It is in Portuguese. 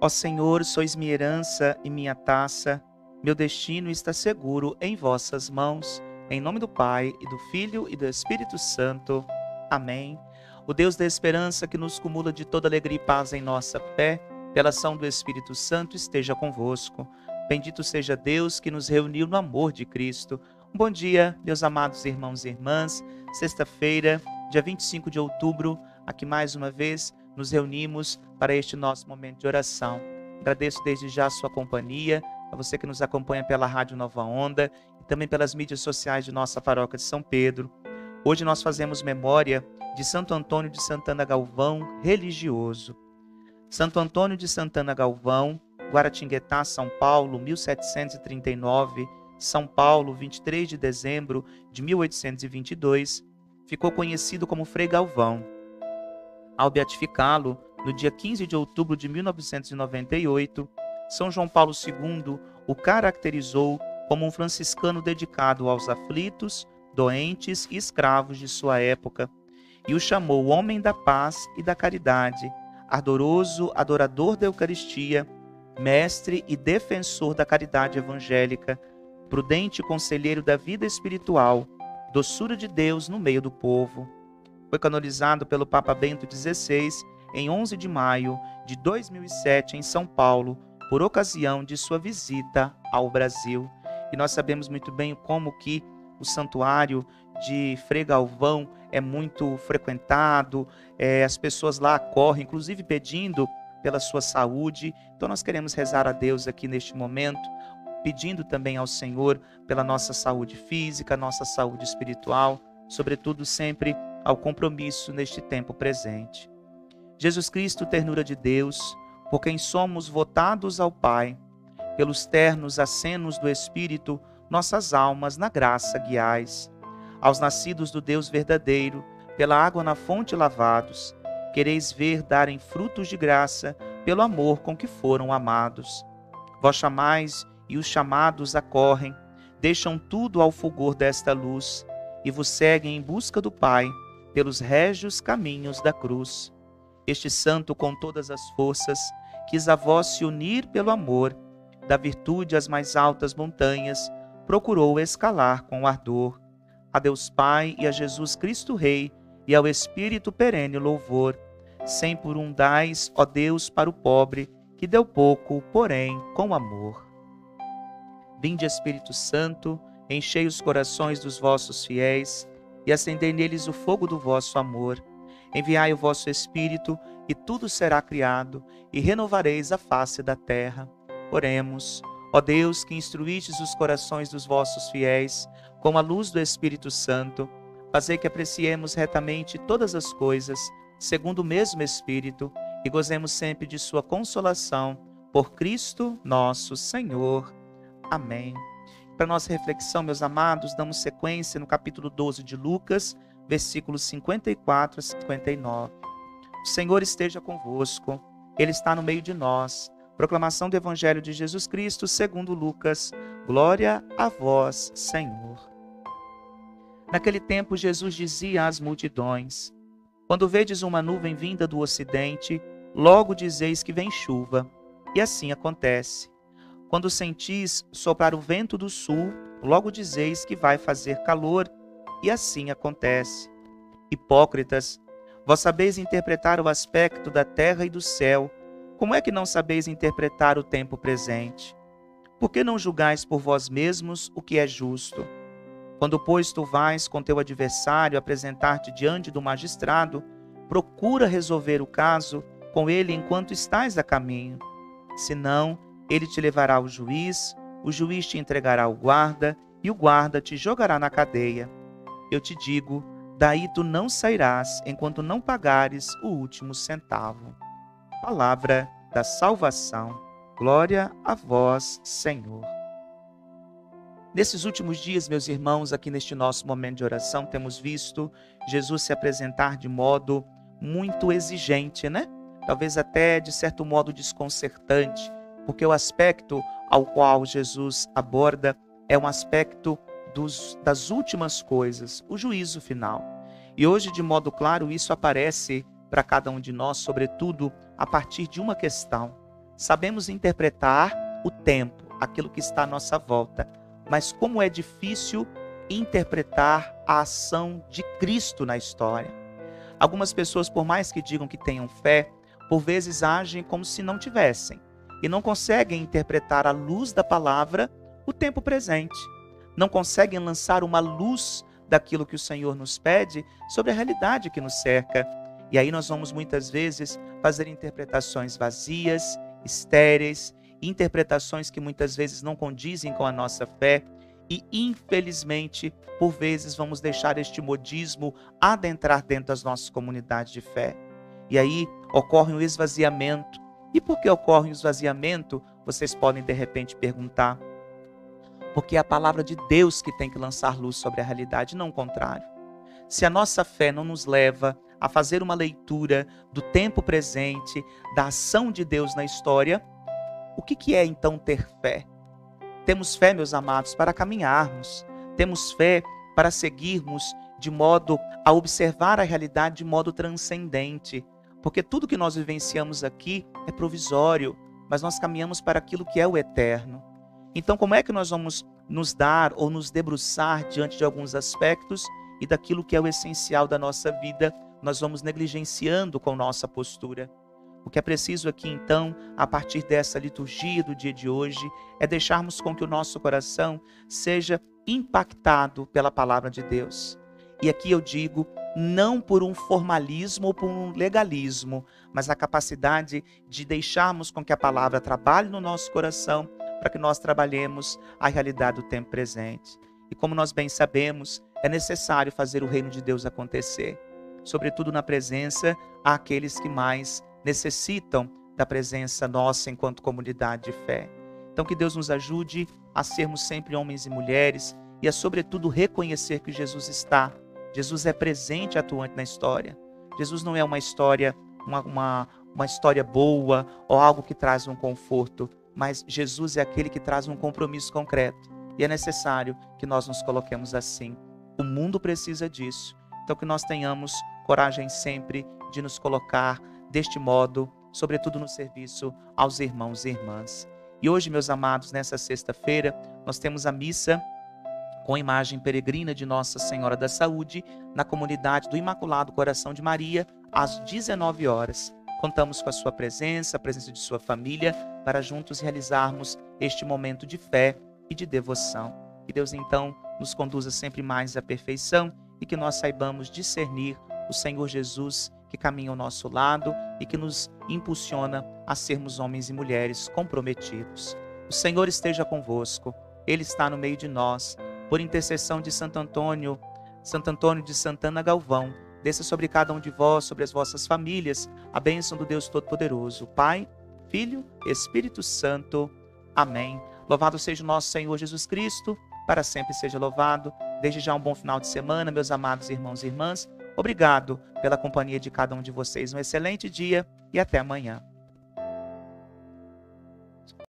Ó Senhor, sois minha herança e minha taça. Meu destino está seguro em vossas mãos. Em nome do Pai, e do Filho, e do Espírito Santo. Amém. O Deus da esperança, que nos cumula de toda alegria e paz em nossa fé, pela ação do Espírito Santo, esteja convosco. Bendito seja Deus que nos reuniu no amor de Cristo. Um bom dia, meus amados irmãos e irmãs. Sexta-feira, dia 25 de outubro, aqui mais uma vez nos reunimos para este nosso momento de oração. Agradeço desde já a sua companhia, a você que nos acompanha pela Rádio Nova Onda e também pelas mídias sociais de nossa paróquia de São Pedro. Hoje nós fazemos memória de Santo Antônio de Santana Galvão, religioso. Santo Antônio de Santana Galvão, Guaratinguetá, São Paulo, 1739, São Paulo, 23 de dezembro de 1822, ficou conhecido como Frei Galvão. Ao beatificá-lo, no dia 15 de outubro de 1998, São João Paulo II o caracterizou como um franciscano dedicado aos aflitos, doentes e escravos de sua época, e o chamou homem da paz e da caridade, ardoroso adorador da Eucaristia, mestre e defensor da caridade evangélica, prudente conselheiro da vida espiritual, doçura de Deus no meio do povo. Foi canonizado pelo Papa Bento XVI em 11 de maio de 2007 em São Paulo, por ocasião de sua visita ao Brasil. E nós sabemos muito bem como que o santuário de Frei Galvão é muito frequentado, as pessoas lá correm, inclusive pedindo pela sua saúde. Então nós queremos rezar a Deus aqui neste momento, pedindo também ao Senhor pela nossa saúde física, nossa saúde espiritual, sobretudo sempre ao compromisso neste tempo presente. Jesus Cristo, ternura de Deus, por quem somos votados ao Pai, pelos ternos acenos do Espírito, nossas almas na graça guiais. Aos nascidos do Deus verdadeiro, pela água na fonte lavados, quereis ver darem frutos de graça, pelo amor com que foram amados. Vós chamais e os chamados acorrem, deixam tudo ao fulgor desta luz, e vos seguem em busca do Pai, pelos régios caminhos da cruz. Este santo, com todas as forças, quis a vós se unir pelo amor, da virtude às mais altas montanhas, procurou escalar com ardor. A Deus Pai e a Jesus Cristo Rei, e ao Espírito perene louvor, sem por um dais, ó Deus, para o pobre, que deu pouco, porém com amor. Vinde, Espírito Santo, enchei os corações dos vossos fiéis, e acendei neles o fogo do vosso amor. Enviai o vosso Espírito, e tudo será criado, e renovareis a face da terra. Oremos. Ó Deus, que instruístes os corações dos vossos fiéis, com a luz do Espírito Santo, fazei que apreciemos retamente todas as coisas, segundo o mesmo Espírito, e gozemos sempre de sua consolação, por Cristo nosso Senhor. Amém. Para nossa reflexão, meus amados, damos sequência no capítulo 12 de Lucas, versículos 54 a 59. O Senhor esteja convosco, Ele está no meio de nós. Proclamação do Evangelho de Jesus Cristo, segundo Lucas. Glória a vós, Senhor. Naquele tempo, Jesus dizia às multidões: quando vedes uma nuvem vinda do ocidente, logo dizeis que vem chuva. E assim acontece. Quando sentis soprar o vento do sul, logo dizeis que vai fazer calor, e assim acontece. Hipócritas, vós sabeis interpretar o aspecto da terra e do céu, como é que não sabeis interpretar o tempo presente? Por que não julgais por vós mesmos o que é justo? Quando, pois, tu vais com teu adversário apresentar-te diante do magistrado, procura resolver o caso com ele enquanto estás a caminho. Senão, ele te levará ao juiz, o juiz te entregará ao guarda, e o guarda te jogará na cadeia. Eu te digo, daí tu não sairás, enquanto não pagares o último centavo. Palavra da salvação. Glória a vós, Senhor. Nesses últimos dias, meus irmãos, aqui neste nosso momento de oração, temos visto Jesus se apresentar de modo muito exigente, né? Talvez até, de certo modo, desconcertante, porque o aspecto ao qual Jesus aborda é um aspecto das últimas coisas, o juízo final. E hoje, de modo claro, isso aparece para cada um de nós, sobretudo a partir de uma questão. sabemos interpretar o tempo, aquilo que está à nossa volta, mas como é difícil interpretar a ação de Cristo na história. Algumas pessoas, por mais que digam que tenham fé, por vezes agem como se não tivessem e não conseguem interpretar à luz da palavra o tempo presente. Não conseguem lançar uma luz daquilo que o Senhor nos pede sobre a realidade que nos cerca. E aí nós vamos muitas vezes fazer interpretações vazias, estéreis, interpretações que muitas vezes não condizem com a nossa fé e, infelizmente, por vezes vamos deixar este modismo adentrar dentro das nossas comunidades de fé. E aí ocorre um esvaziamento. E por que ocorre um esvaziamento? Vocês podem de repente perguntar. Porque é a palavra de Deus que tem que lançar luz sobre a realidade, não o contrário. Se a nossa fé não nos leva a fazer uma leitura do tempo presente, da ação de Deus na história, o que é então ter fé? Temos fé, meus amados, para caminharmos. Temos fé para seguirmos de modo a observar a realidade de modo transcendente. Porque tudo que nós vivenciamos aqui é provisório, mas nós caminhamos para aquilo que é o eterno. Então, como é que nós vamos nos dar ou nos debruçar diante de alguns aspectos e daquilo que é o essencial da nossa vida, nós vamos negligenciando com nossa postura? O que é preciso aqui, então, a partir dessa liturgia do dia de hoje, é deixarmos com que o nosso coração seja impactado pela palavra de Deus. E aqui eu digo, não por um formalismo ou por um legalismo, mas a capacidade de deixarmos com que a palavra trabalhe no nosso coração, para que nós trabalhemos a realidade do tempo presente. E como nós bem sabemos, é necessário fazer o reino de Deus acontecer, sobretudo na presença àqueles que mais necessitam da presença nossa enquanto comunidade de fé. Então que Deus nos ajude a sermos sempre homens e mulheres e a sobretudo reconhecer que Jesus está. Jesus é presente e atuante na história. Jesus não é uma história, uma história boa ou algo que traz um conforto, mas Jesus é aquele que traz um compromisso concreto. E é necessário que nós nos coloquemos assim. O mundo precisa disso. Então que nós tenhamos coragem sempre de nos colocar deste modo, sobretudo no serviço aos irmãos e irmãs. E hoje, meus amados, nessa sexta-feira, nós temos a missa com a imagem peregrina de Nossa Senhora da Saúde, na comunidade do Imaculado Coração de Maria, às 19 horas. Contamos com a sua presença, a presença de sua família, para juntos realizarmos este momento de fé e de devoção. Que Deus, então, nos conduza sempre mais à perfeição e que nós saibamos discernir o Senhor Jesus que caminha ao nosso lado e que nos impulsiona a sermos homens e mulheres comprometidos. O Senhor esteja convosco, Ele está no meio de nós. Por intercessão de Santo Antônio de Santana Galvão, desça sobre cada um de vós, sobre as vossas famílias, a bênção do Deus Todo-Poderoso, Pai, Filho, Espírito Santo. Amém. Louvado seja o nosso Senhor Jesus Cristo, para sempre seja louvado. Desde já um bom final de semana, meus amados irmãos e irmãs. Obrigado pela companhia de cada um de vocês. Um excelente dia e até amanhã.